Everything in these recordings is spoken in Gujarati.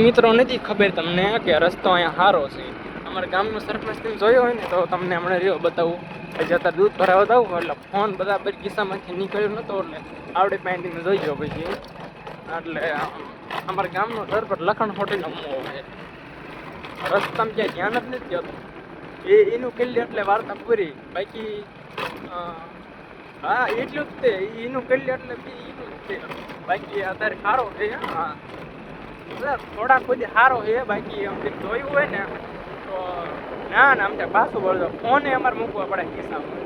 મિત્રો નથી ખબર તમને કે રસ્તો અહીંયા સારો છે. અમારા ગામનો સરપંચ તમે જોયો હોય ને તો તમને હમણાં રહ્યો બતાવું. અત્યારે દૂધ ભરાવા દઉં એટલે ફોન બરાબર ખિસ્સામાંથી નીકળ્યો નહોતો એટલે આવડે પેન્ટિંગ જોઈ ગયો પછી. એટલે અમારા ગામનો ઘર પર લખણ હોટેલ અમો છે. રસ્તામાં ક્યાંય ધ્યાન જ નથી આવતું. એનું કરી એટલે વાર્તા પૂરી. બાકી હા એટલું જ તે એનું કરી એટલે એનું જ તે. બાકી અત્યારે સારો છે. હા થોડાક બધી સારો છે. બાકી આમ જોયું હોય ને તો ના આમ ત્યાં પાછું બોલજો. ફોને અમારે મૂકવા પડે ખિસ્સામાં.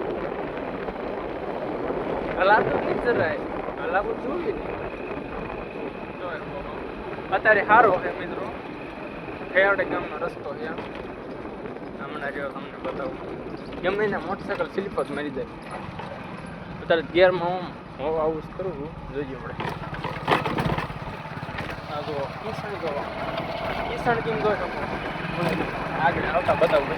હલાતું નહીં જરાય હલાવું જોયું ને અત્યારે સારો છે મિત્રો. ખેયાવડે ગામનો રસ્તો છે. હમણાં જો તમને બતાવું. ગમે ને મોટરસાઇકલ સ્લીપ જ મારી જાય. અત્યારે ગિયરમાં હું આવું જ કરું છું. જોઈજો પડે આ જો કિસાણ જો કિસાણ કેમ જોઈ આગળ આવતા બતાવું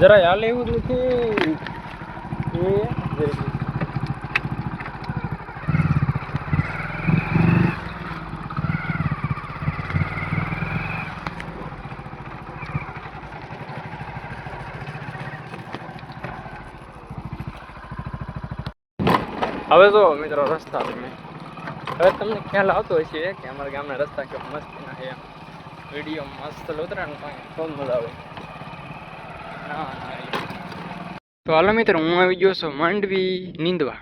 જરાય હાલે એવું જ નથી. હવે જો મિત્રો રસ્તા તમે હવે તમને ખ્યાલ આવતો હશે કે અમારા ગામના રસ્તા કેવા મસ્તીના છે. વિડીયો મસ્ત ઉતરાણ બહુ મજા આવે. તો હાલો મિત્રો હું આવી ગયો છું માંડવી નીંદવા.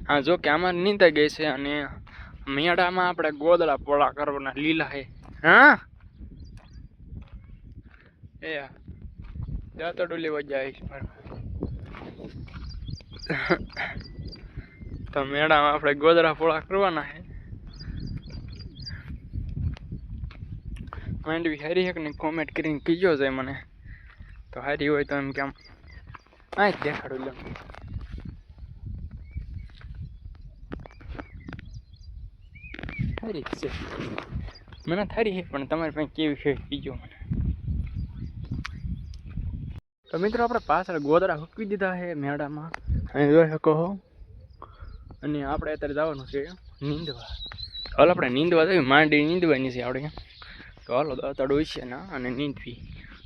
હા જો કે આમાં નીંદાઈ ગઈ છે અને મેળામાં આપણે ગોદડા પોળા કરવાના લીલા છે. હા એ દાંતડું લેવા જાય તો મેળામાં આપણે ગોદડા પોળા કરવાના છે. માંડવી હારી એક ને કોમેન્ટ કરીને કીજો છે મને. તો હારી હોય તો એમ કેમ આ દેખાડું લે. થારી છે મને થારી છે પણ તમારી પાસે કેવી છે કીજો મને. તો મિત્રો આપણે પાછળ ગોદડા હૂકવી દીધા છે મેળામાં અહીં જોઈ શકો છો. અને આપણે અત્યારે જવાનું છે નીંદવા. હાલ આપણે નીંદવા જઈએ. માંડવી નીંદવાની છે આપણે. તો હાલો દાંતડું છે ને અને નીંદવી.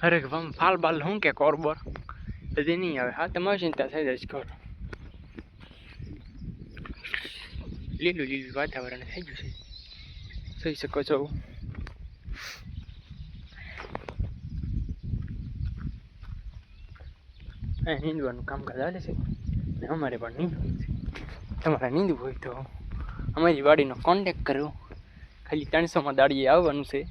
અરે ફાલ બાલ શું કે કોરબર હજી નહીં આવે. હા તમારી ચિંતા થઈ જાય કર. લીલું લીલું વાતાવરણ થઈ ગયું છે જોઈ શકો છો. નીંદવાનું કામકાજ ચાલે છે ને અમારે પણ નીંદવું છે. તમારે નીંદવું હોય તો અમારી વાડીનો કોન્ટેક કરો. ખાલી 300માં દાડીએ આવવાનું છે.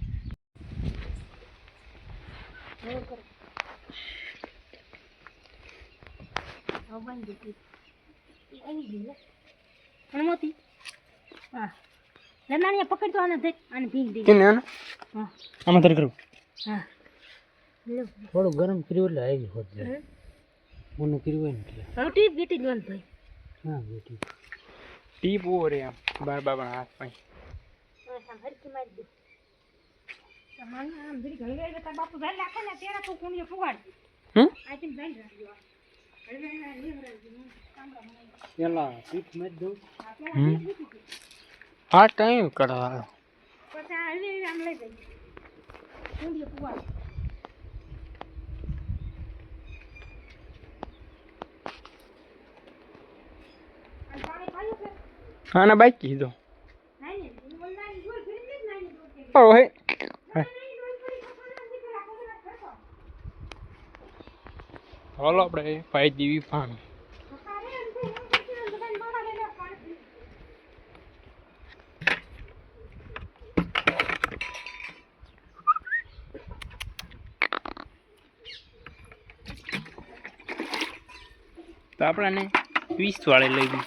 પકડતો આને ભીંગ દે આમાં તરી કરું. હા થોડું ગરમ કર્યું એટલે આવી હોત જાય. મોનું કર્યું હોય ને એટલે ટીપ ગીટી દોન ભાઈ. હા બેટી ટીપ ઓવર એમ બાર બાબા હાથ પાઈ હરકી મારી દે. તમારે આમ ધરી ઘરે ગઈ તો બાપુ ભાઈ રાખે ને તેરા તો કોણીએ ફુગાડ. આ તેમ ભાઈ રાખજો. પેલા ટીપ મેચ દઉં. હા ટાઈમ કરાવ પછી આવી આમ લઈ જઈ કોણીએ ફુગાડ. હા ના બાઈક કીધો હાલો આપણે પાઈ દેવી પાણી. તો આપણાને 20 વાળે લઈ ગઈ.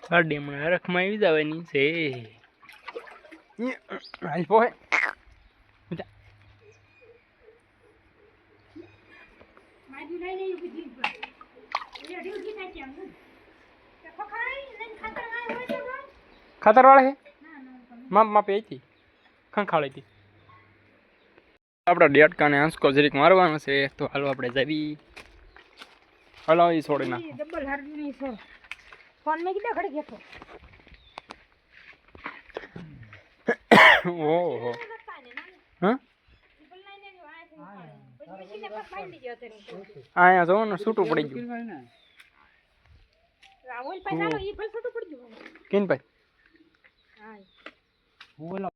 ગાડી હમણાં હરખમાં આવી જવાની છે. હાલ પોહે ખાતર વાળા હે માપ માપે હતી ખંખાળી હતી. આપણે ડેટકાને આંસકો જરીક મારવાનો છે. તો હાલો આપણે જવી. હલાવી છોડી નાખ. ફોન મેં કીધા ઘડી ગયો ઓહો હા અહીંયા જોવો ને છૂટું પડી ગયું રાહુલ પૈસા લો ઈ પણ છૂટું પડી ગયું કિન ભાઈ હા હું બોલો